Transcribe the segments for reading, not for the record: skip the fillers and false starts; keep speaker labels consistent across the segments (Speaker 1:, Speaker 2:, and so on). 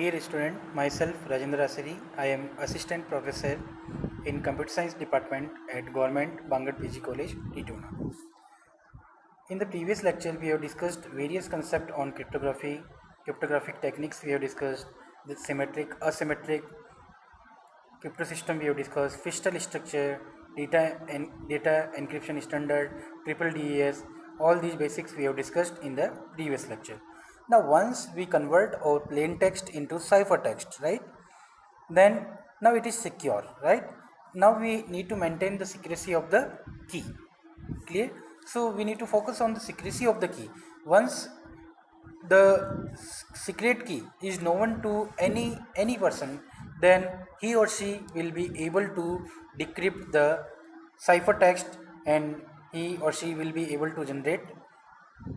Speaker 1: Dear student, myself Rajendra Aaseri. I am Assistant Professor in Computer Science Department at Government Bangalore PG College, Didwana. In the previous lecture, we have discussed various concepts on cryptography, cryptographic techniques. We have discussed the symmetric, asymmetric crypto system. We have discussed crystal structure, data encryption standard, triple DES. All these basics we have discussed in the previous lecture. Now, once we convert our plain text into ciphertext, right? Then now it is secure, right? Now we need to maintain the secrecy of the key. Clear? So we need to focus on the secrecy of the key. Once the secret key is known to any person, then he or she will be able to decrypt the ciphertext, and he or she will be able to generate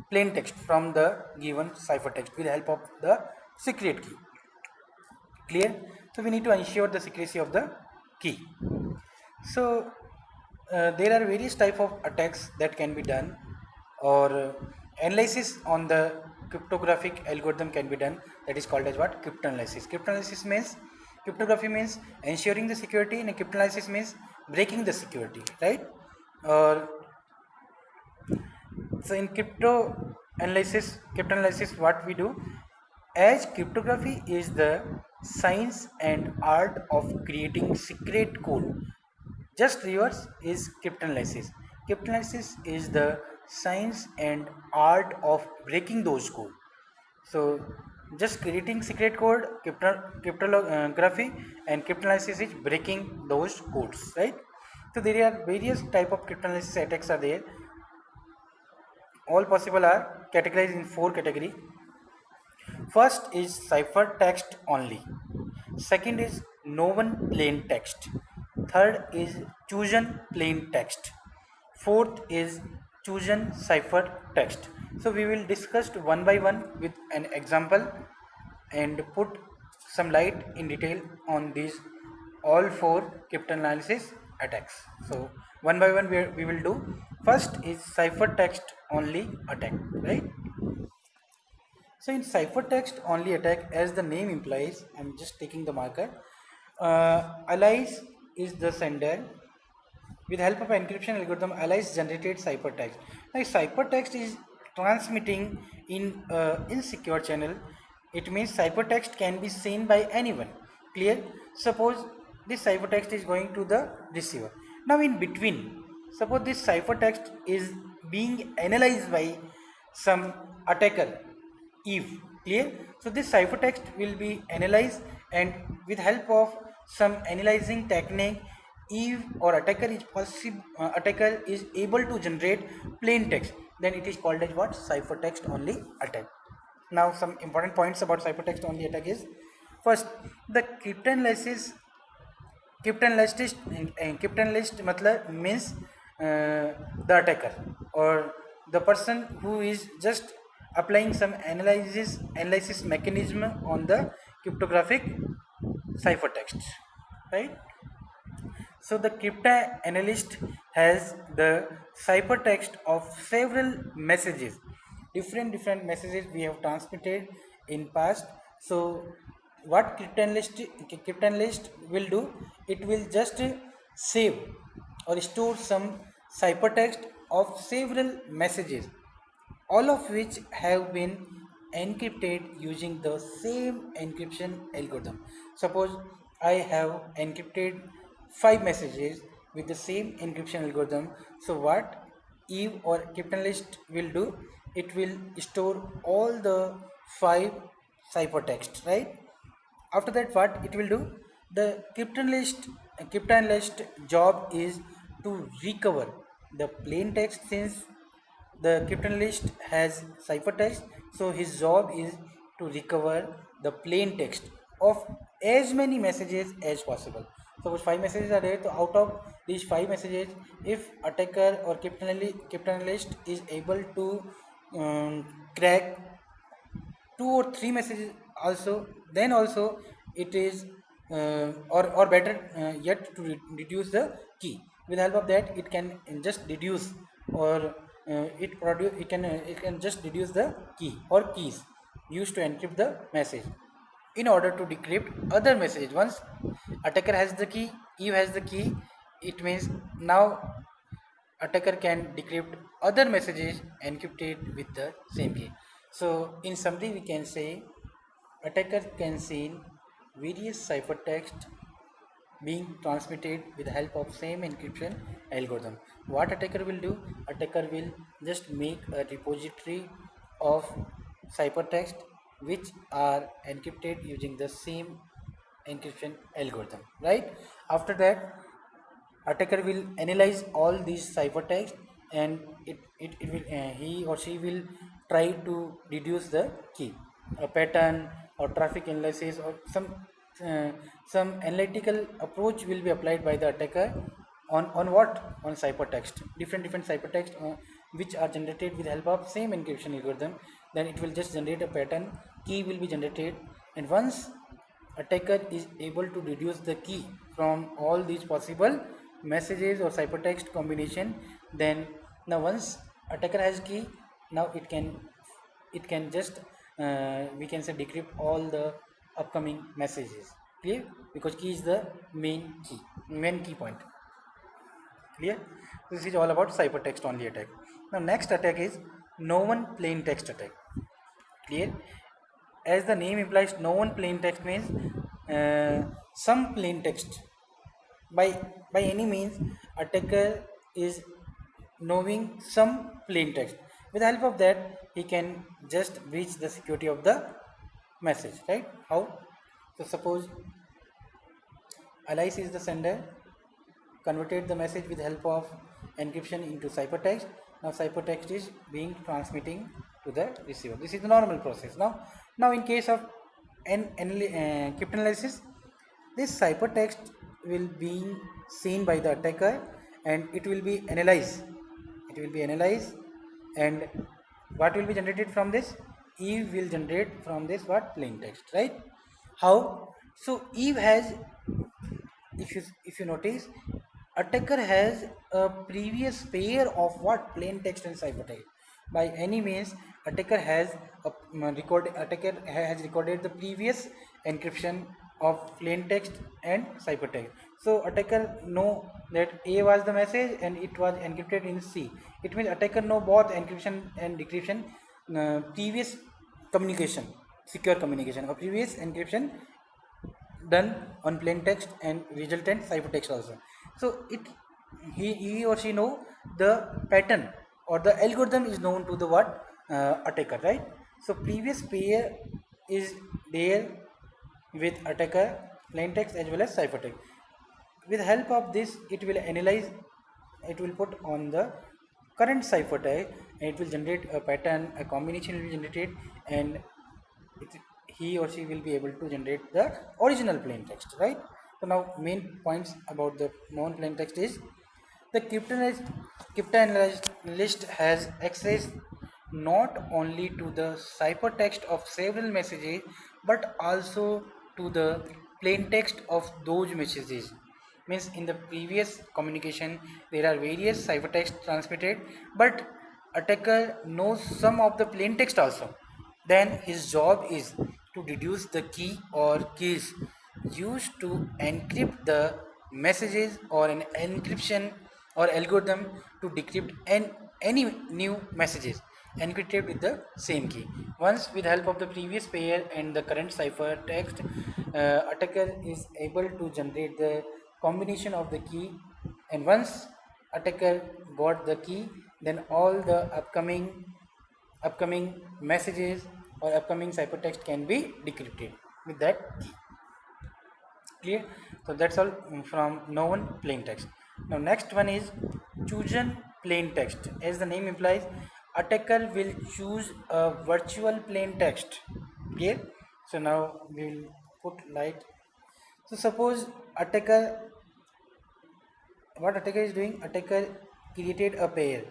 Speaker 1: plain text from the given ciphertext with the help of the secret key. Clear? So we need to ensure the secrecy of the key. So there are various type of attacks that can be done, or analysis on the cryptographic algorithm can be done. That is called as what? Cryptanalysis. Cryptanalysis means, cryptography means ensuring the security, and cryptanalysis means breaking the security, right? Or so in cryptanalysis, what we do, as cryptography is the science and art of creating secret code, just reverse is cryptanalysis. Cryptanalysis is the science and art of breaking those code. So just creating secret code, cryptography, and cryptanalysis is breaking those codes, right? So there are various type of cryptanalysis attacks are there. All possible are categorized in 4 category. First is ciphertext only. Second is Known-Plaintext. Third is Chosen-Plaintext. Fourth is Chosen-Ciphertext. So we will discuss one by one with an example and put some light in detail on these all 4 cryptanalysis attacks. So one by one we will do. First is ciphertext only attack, right? So in ciphertext only attack, as the name implies, I'm just taking the marker. Alias is the sender. With help of encryption algorithm, Alias generated ciphertext. Now, ciphertext is transmitting in insecure channel. It means ciphertext can be seen by anyone. Clear? Suppose this ciphertext is going to the receiver. Now, in between, suppose this ciphertext is being analyzed by some attacker, Eve. Clear? So this ciphertext will be analyzed, and with help of some analyzing technique, Eve or attacker is able to generate plain text. Then it is called as what? Ciphertext only attack. Now some important points about ciphertext only attack is, first, the cryptanalyst मतलब means the attacker, or the person who is just applying some analysis mechanism on the cryptographic ciphertext, right? So the cryptanalyst has the ciphertext of several messages, different messages we have transmitted in past. So what cryptanalyst will do, it will just save or store some ciphertext of several messages, all of which have been encrypted using the same encryption algorithm. Suppose I have encrypted 5 messages with the same encryption algorithm. So what Eve or cryptanalyst will do, it will store all the 5 ciphertext, right? After that, what it will do, the cryptanalyst job is to recover the plain text. Since the cryptanalyst has ciphertext, so his job is to recover the plain text of as many messages as possible. Suppose 5 messages are there, so out of these 5 messages, if attacker or cryptanalyst is able to crack 2 or 3 messages also, then also it is or better yet, to reduce the key. With help of that, it can just deduce, or it can just deduce the key or keys used to encrypt the message. in order to decrypt other messages. Once attacker has the key, Eve has the key, it means now attacker can decrypt other messages encrypted with the same key. So in summary we can say attacker can send various ciphertext being transmitted with the help of same encryption algorithm. What attacker will do? Attacker will just make a repository of ciphertext which are encrypted using the same encryption algorithm, right? After that, attacker will analyze all these ciphertext and it will he or she will try to deduce the key, a pattern or traffic analysis or uh, some analytical approach will be applied by the attacker on what, on ciphertext, different ciphertext which are generated with help of same encryption algorithm. Then it will just generate a pattern, key will be generated, and once attacker is able to deduce the key from all these possible messages or ciphertext combination, then now once attacker has key, now it can just we can say decrypt all the upcoming messages, clear, because key is the main key point, clear. This is all about ciphertext only attack. Now next attack is known plain text attack, clear. As the name implies, known plain text means some plain text. By any means, attacker is knowing some plain text. With the help of that, he can just breach the security of the message, right? How? So suppose Alice is the sender, converted the message with help of encryption into ciphertext. Now ciphertext is being transmitting to the receiver. This is the normal process. Now in case of cryptanalysis, this ciphertext will be seen by the attacker and it will be analyzed. It will be analyzed, and what will be generated from this? Eve will generate from this what? Plain text, right? How? So Eve has, if you notice, attacker has a previous pair of what? Plain text and ciphertext. By any means, attacker has recorded the previous encryption of plain text and ciphertext. So attacker know that A was the message and it was encrypted in C. It means attacker know both encryption and decryption previous communication, secure communication, or previous encryption done on plain text and resultant ciphertext also. So he or she know the pattern, or the algorithm is known to the what? Attacker, right? So previous pair is there with attacker, plain text as well as ciphertext. With help of this, it will analyze, it will put on the current ciphertext and it will generate a pattern, a combination will be generated, and he or she will be able to generate the original plain text, right? So now main points about the known plain text is the cryptanalyst has access not only to the ciphertext of several messages but also to the plain text of those messages. Means in the previous communication there are various ciphertext transmitted, but attacker knows some of the plain text also. Then his job is to deduce the key or keys used to encrypt the messages, or an encryption or algorithm to decrypt any new messages encrypted with the same key. Once with help of the previous pair and the current ciphertext, attacker is able to generate the combination of the key, and once attacker got the key, then all the upcoming messages or upcoming ciphertext can be decrypted with that key. Clear? So that's all from known plain text. Now next one is chosen plain text. As the name implies, attacker will choose a virtual plain text. Clear? So now we will put light. So suppose attacker, what attacker is doing? Attacker created a pair.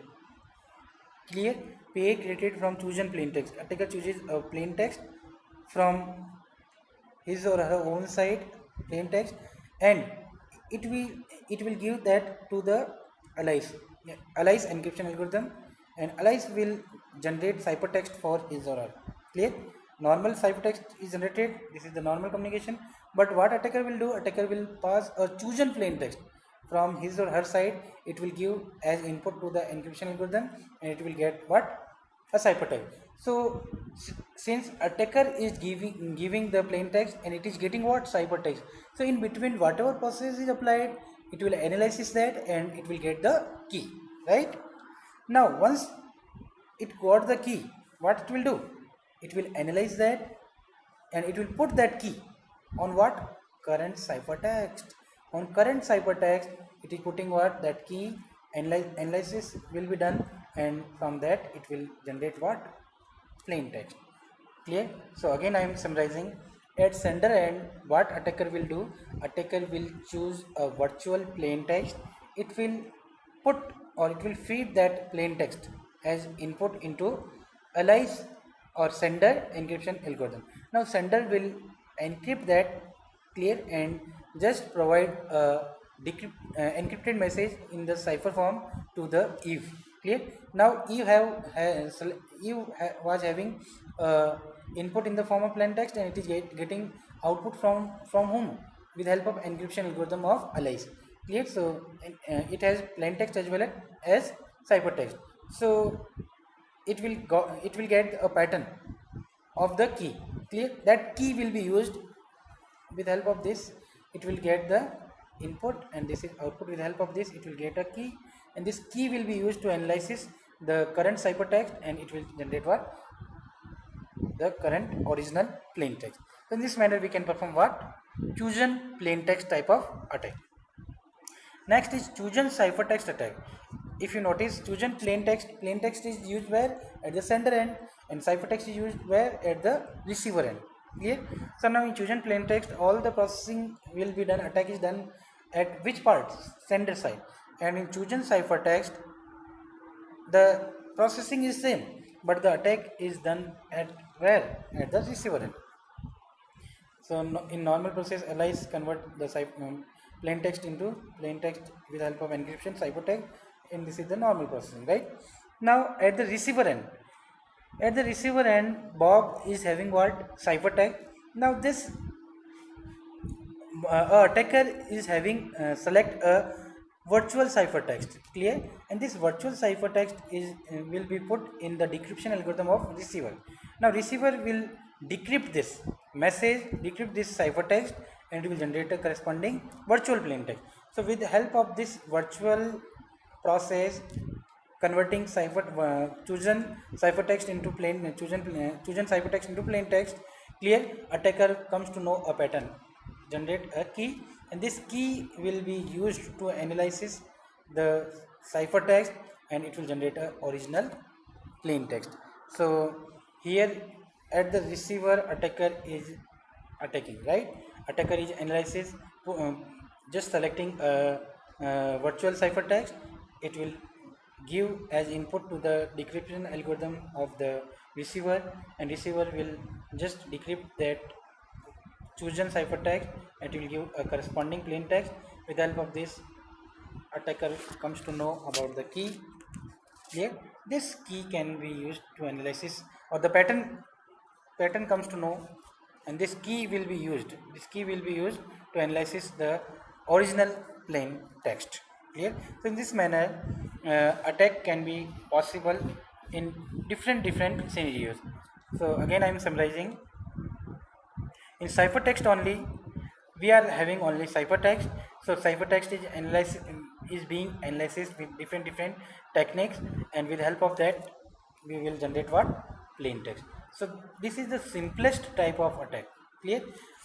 Speaker 1: Clear? Pair created from chosen plain text. Attacker chooses a plain text from his or her own side, plain text, and it will give that to the Alice encryption algorithm, and Alice will generate ciphertext for his or her. Clear? normal ciphertext is generated. This is the normal communication. But what attacker will do? Attacker will pass a chosen plain text from his or her side. It will give as input to the encryption algorithm, and it will get what? A ciphertext. So since attacker is giving the plain text and it is getting what? Ciphertext. So in between whatever process is applied, it will analyze that and it will get the key, right? Now once it got the key, what it will do? It will analyze that and it will put that key on what? Current ciphertext. On current ciphertext, it is putting what? That key. Analysis will be done, and from that it will generate what? Plain text. Clear? So again I am summarizing. At sender end, what attacker will do? Attacker will choose a virtual plain text. It will put or it will feed that plain text as input into alias or sender encryption algorithm. Now sender will encrypt that, clear, and just provide a encrypted message in the cipher form to the Eve. Clear? Now Eve was having input in the form of plain text, and it is getting output from whom? With help of encryption algorithm of alias. Clear? So it has plain text as well as ciphertext. So it will get a pattern of the key. Clear? That key will be used. With help of this, it will get the input, and this is output. With help of this, it will get a key, and this key will be used to analyze the current ciphertext, and it will generate what? The current original plain text. So in this manner we can perform what? Chosen plain text type of attack. Next is chosen ciphertext attack. If you notice, chosen plain text is used where? At the sender end, and ciphertext is used where? At the receiver end. Clear? So now in chosen plain text, all the processing will be done, attack is done at which part? Sender side. And in chosen ciphertext, the processing is same, but the attack is done at where? At the receiver end. So in normal process, allies convert the plain text into plain text with help of encryption ciphertext, and this is the normal processing, right? Now at the receiver end, Bob is having what? Ciphertext. Now this attacker is having select a virtual ciphertext. Clear? And this virtual ciphertext is will be put in the decryption algorithm of receiver. Now receiver will decrypt this message, decrypt this ciphertext, and it will generate a corresponding virtual plain text. So with the help of this virtual process, converting chosen ciphertext into chosen ciphertext into plain text, clear, attacker comes to know a pattern, generate a key, and this key will be used to analyze the ciphertext, and it will generate a original plain text. So here at the receiver, attacker is attacking, right? Attacker is analyzes, just selecting a virtual ciphertext. It will give as input to the decryption algorithm of the receiver, and receiver will just decrypt that chosen ciphertext, and it will give a corresponding plain text. With the help of this, attacker comes to know about the key. Clear? This key can be used to analyze, or the pattern comes to know, and this key will be used to analyze the original plain text. Clear? So in this manner, attack can be possible in different scenarios. So again I am summarizing. In ciphertext only, we are having only ciphertext. So ciphertext is being analyzed with different techniques, and with help of that we will generate what? Plain text. So this is the simplest type of attack. Clear?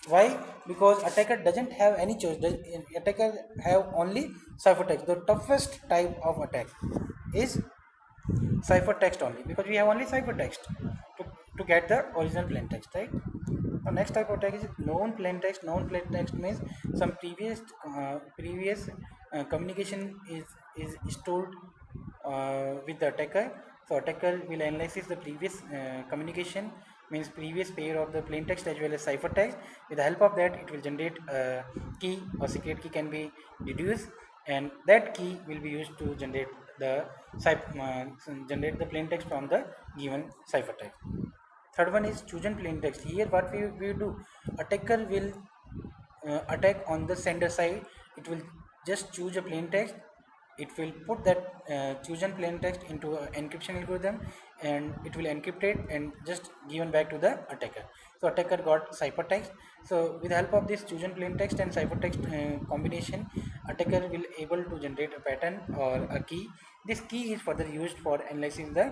Speaker 1: Why? Because attacker doesn't have any choice. Attacker have only ciphertext. The toughest type of attack is ciphertext only, because we have only ciphertext to get the original plain text, right? So next type of attack is known plain text. Known plain text means some previous communication is stored with the attacker. So attacker will analyze the previous communication, means previous pair of the plain text as well as ciphertext. With the help of that, it will generate a key, or secret key can be deduced, and that key will be used to generate the plain text from the given ciphertext. Third one is chosen plain text. Here what we do, attacker will attack on the sender side. It will just choose a plain text. It will put that chosen plain text into an encryption algorithm, and it will encrypt it and just given back to the attacker. So attacker got ciphertext. So with the help of this chosen plain text and ciphertext combination, attacker will able to generate a pattern or a key. This key is further used for analyzing the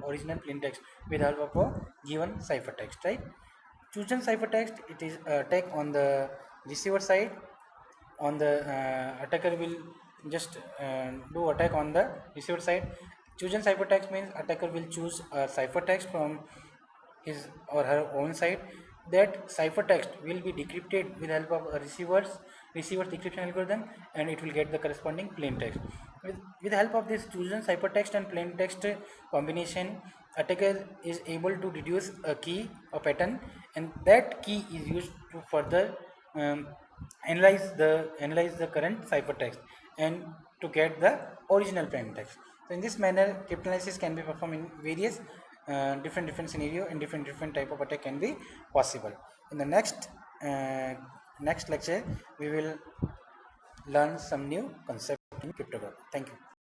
Speaker 1: original plain text with help of a given ciphertext, right? Chosen ciphertext, it is attack on the receiver side. On the attacker will just do attack on the receiver side. Chosen ciphertext means attacker will choose a ciphertext from his or her own side. That ciphertext will be decrypted with the help of a receiver's decryption algorithm, and it will get the corresponding plain text. With the help of this chosen ciphertext and plain text combination, attacker is able to deduce a key or pattern, and that key is used to further um, analyze the current ciphertext and to get the original plain text. So in this manner, cryptanalysis can be performed in various different scenario, and different type of attack can be possible. In the next lecture, we will learn some new concept in cryptography. Thank you.